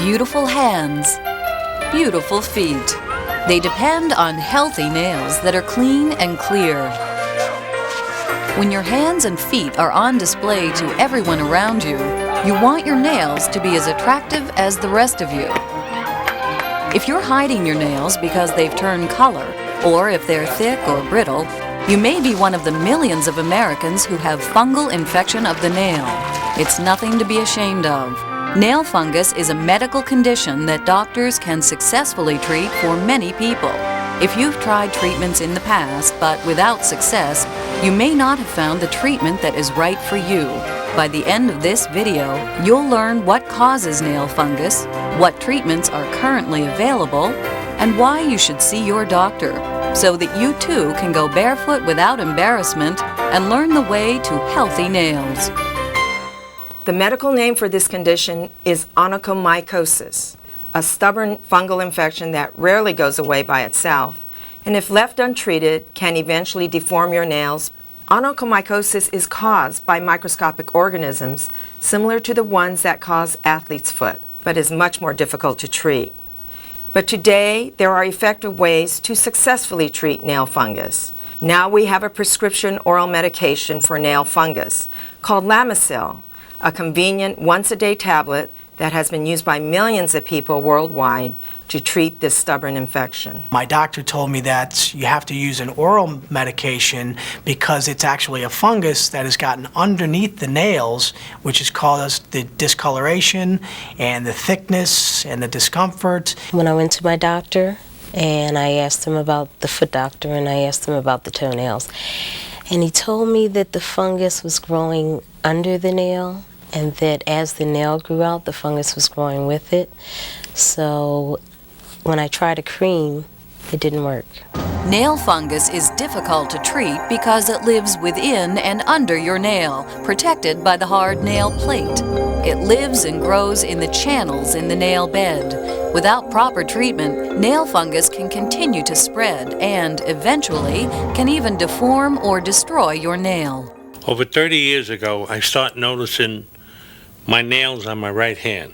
beautiful hands, beautiful feet. They depend on healthy nails that are clean and clear. When your hands and feet are on display to everyone around you, you want your nails to be as attractive as the rest of you. If you're hiding your nails because they've turned color, or if they're thick or brittle, you may be one of the millions of Americans who have fungal infection of the nail. It's nothing to be ashamed of. Nail fungus is a medical condition that doctors can successfully treat for many people. If you've tried treatments in the past but without success, you may not have found the treatment that is right for you. By the end of this video, you'll learn what causes nail fungus, what treatments are currently available, and why you should see your doctor, so that you too can go barefoot without embarrassment and learn the way to healthy nails. The medical name for this condition is onychomycosis, a stubborn fungal infection that rarely goes away by itself, and if left untreated, can eventually deform your nails. Onychomycosis is caused by microscopic organisms similar to the ones that cause athlete's foot, but is much more difficult to treat. But today, there are effective ways to successfully treat nail fungus. Now we have a prescription oral medication for nail fungus called Lamisil, a convenient once-a-day tablet that has been used by millions of people worldwide to treat this stubborn infection. My doctor told me that you have to use an oral medication because it's actually a fungus that has gotten underneath the nails, which has caused the discoloration and the thickness and the discomfort. When I went to my doctor and I asked him about the foot doctor and I asked him about the toenails, and he told me that the fungus was growing under the nail, and that as the nail grew out, the fungus was growing with it. So when I tried a cream, it didn't work. Nail fungus is difficult to treat because it lives within and under your nail, protected by the hard nail plate. It lives and grows in the channels in the nail bed. Without proper treatment, nail fungus can continue to spread and, eventually, can even deform or destroy your nail. Over 30 years ago, I started noticing my nails on my right hand.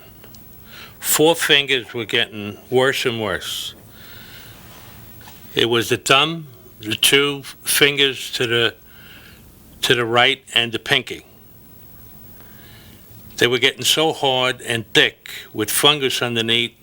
4 fingers were getting worse and worse. It was the thumb, the 2 fingers to the right, and the pinky. They were getting so hard and thick with fungus underneath,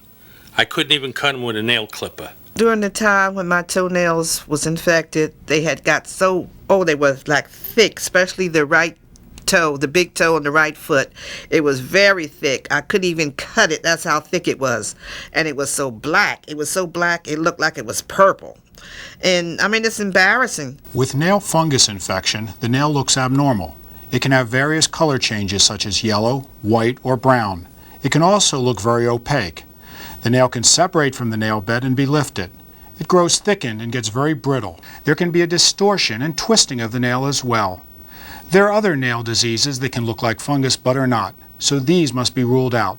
I couldn't even cut them with a nail clipper. During the time when my toenails was infected, they had got so, they were like thick, especially the right toe, the big toe on the right foot. It was very thick. I couldn't even cut it. That's how thick it was. And it was so black. It was so black, it looked like it was purple. And I mean, it's embarrassing. With nail fungus infection, the nail looks abnormal. It can have various color changes such as yellow, white, or brown. It can also look very opaque. The nail can separate from the nail bed and be lifted. It grows thickened and gets very brittle. There can be a distortion and twisting of the nail as well. There are other nail diseases that can look like fungus but are not, so these must be ruled out.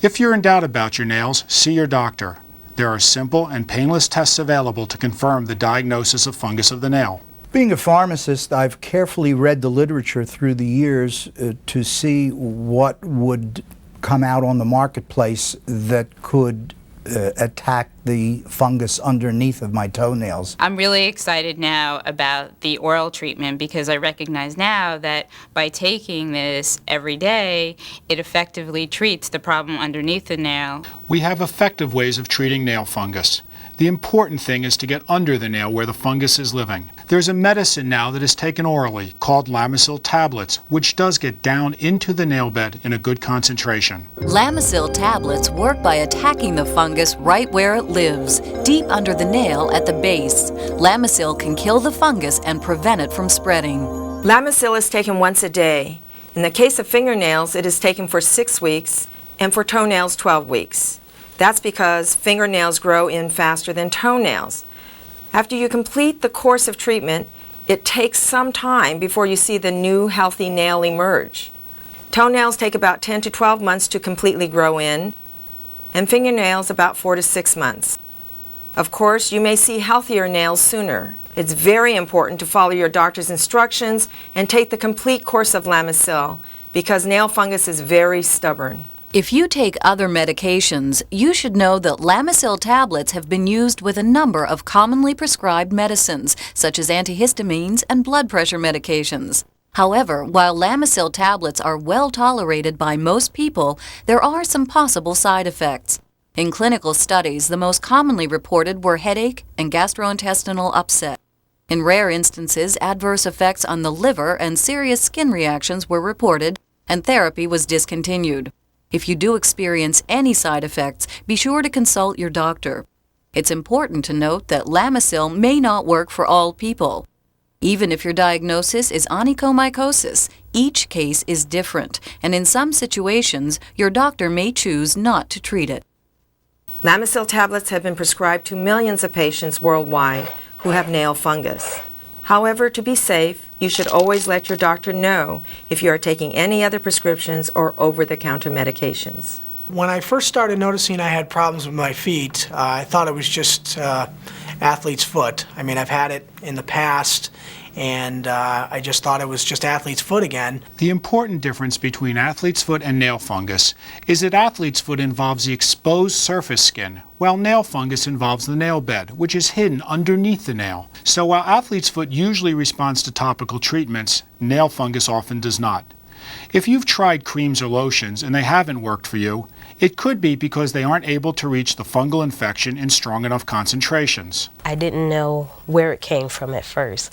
If you're in doubt about your nails, see your doctor. There are simple and painless tests available to confirm the diagnosis of fungus of the nail. Being a pharmacist, I've carefully read the literature through the years to see what would come out on the marketplace that could attack the fungus underneath of my toenails. I'm really excited now about the oral treatment because I recognize now that by taking this every day, it effectively treats the problem underneath the nail. We have effective ways of treating nail fungus. The important thing is to get under the nail where the fungus is living. There's a medicine now that is taken orally called Lamisil Tablets, which does get down into the nail bed in a good concentration. Lamisil Tablets work by attacking the fungus right where it lives, deep under the nail at the base. Lamisil can kill the fungus and prevent it from spreading. Lamisil is taken once a day. In the case of fingernails, it is taken for 6 weeks, and for toenails, 12 weeks. That's because fingernails grow in faster than toenails. After you complete the course of treatment, it takes some time before you see the new healthy nail emerge. Toenails take about 10 to 12 months to completely grow in, and fingernails about 4 to 6 months. Of course, you may see healthier nails sooner. It's very important to follow your doctor's instructions and take the complete course of Lamisil because nail fungus is very stubborn. If you take other medications, you should know that Lamisil tablets have been used with a number of commonly prescribed medicines, such as antihistamines and blood pressure medications. However, while Lamisil tablets are well tolerated by most people, there are some possible side effects. In clinical studies, the most commonly reported were headache and gastrointestinal upset. In rare instances, adverse effects on the liver and serious skin reactions were reported, and therapy was discontinued. If you do experience any side effects, be sure to consult your doctor. It's important to note that Lamisil may not work for all people. Even if your diagnosis is onychomycosis, each case is different, and in some situations, your doctor may choose not to treat it. Lamisil tablets have been prescribed to millions of patients worldwide who have nail fungus. However, to be safe, you should always let your doctor know if you are taking any other prescriptions or over-the-counter medications. When I first started noticing I had problems with my feet, I thought it was just athlete's foot. I mean, I've had it in the past, and I just thought it was just athlete's foot again. The important difference between athlete's foot and nail fungus is that athlete's foot involves the exposed surface skin, while nail fungus involves the nail bed, which is hidden underneath the nail. So while athlete's foot usually responds to topical treatments, nail fungus often does not. If you've tried creams or lotions and they haven't worked for you, it could be because they aren't able to reach the fungal infection in strong enough concentrations. I didn't know where it came from at first.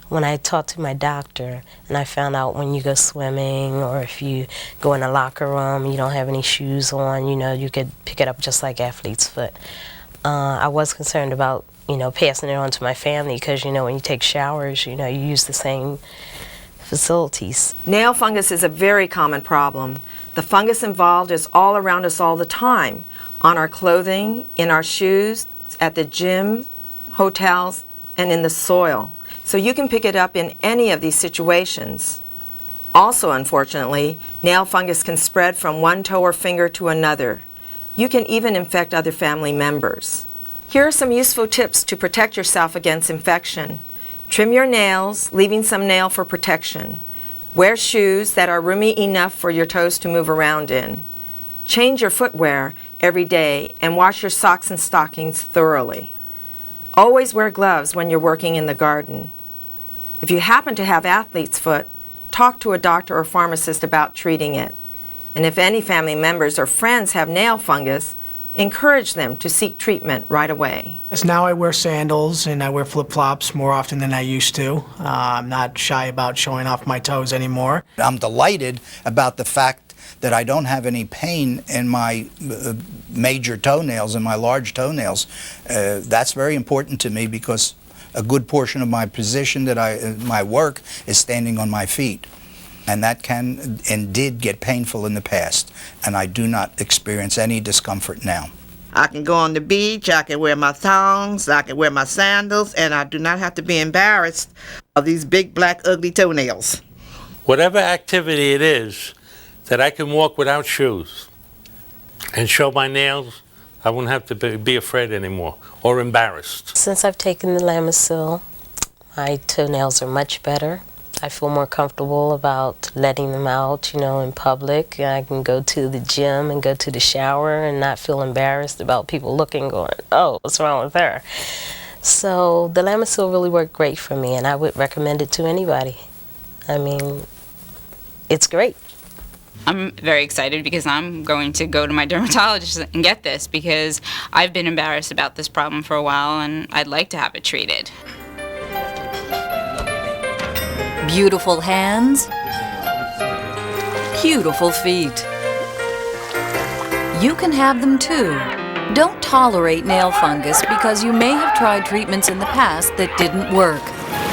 When I talked to my doctor and I found out when you go swimming or if you go in a locker room, you don't have any shoes on, you could pick it up just like athlete's foot. I was concerned about, passing it on to my family because, when you take showers, you use the same facilities. Nail fungus is a very common problem. The fungus involved is all around us all the time, on our clothing, in our shoes, at the gym, hotels, and in the soil. So you can pick it up in any of these situations. Also, unfortunately, nail fungus can spread from one toe or finger to another. You can even infect other family members. Here are some useful tips to protect yourself against infection. Trim your nails, leaving some nail for protection. Wear shoes that are roomy enough for your toes to move around in. Change your footwear every day and wash your socks and stockings thoroughly. Always wear gloves when you're working in the garden. If you happen to have athlete's foot, talk to a doctor or pharmacist about treating it. And if any family members or friends have nail fungus, encourage them to seek treatment right away. Yes, now I wear sandals and I wear flip-flops more often than I used to. I'm not shy about showing off my toes anymore. I'm delighted about the fact that I don't have any pain in my major toenails and my large toenails. That's very important to me because a good portion of my position my work is standing on my feet. And that can and did get painful in the past, and I do not experience any discomfort now. I can go on the beach, I can wear my thongs, I can wear my sandals, and I do not have to be embarrassed of these big, black, ugly toenails. Whatever activity it is that I can walk without shoes and show my nails, I wouldn't have to be afraid anymore or embarrassed. Since I've taken the Lamisil, my toenails are much better. I feel more comfortable about letting them out, in public. I can go to the gym and go to the shower and not feel embarrassed about people looking, going, oh, what's wrong with her? So the Lamisil really worked great for me, and I would recommend it to anybody. I mean, it's great. I'm very excited because I'm going to go to my dermatologist and get this because I've been embarrassed about this problem for a while and I'd like to have it treated. Beautiful hands, beautiful feet. You can have them too. Don't tolerate nail fungus because you may have tried treatments in the past that didn't work.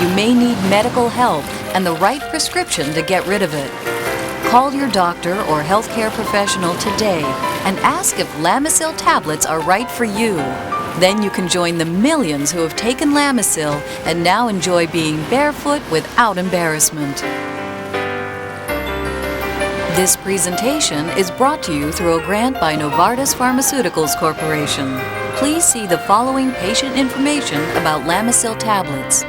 You may need medical help and the right prescription to get rid of it. Call your doctor or healthcare professional today and ask if Lamisil tablets are right for you. Then you can join the millions who have taken Lamisil and now enjoy being barefoot without embarrassment. This presentation is brought to you through a grant by Novartis Pharmaceuticals Corporation. Please see the following patient information about Lamisil tablets.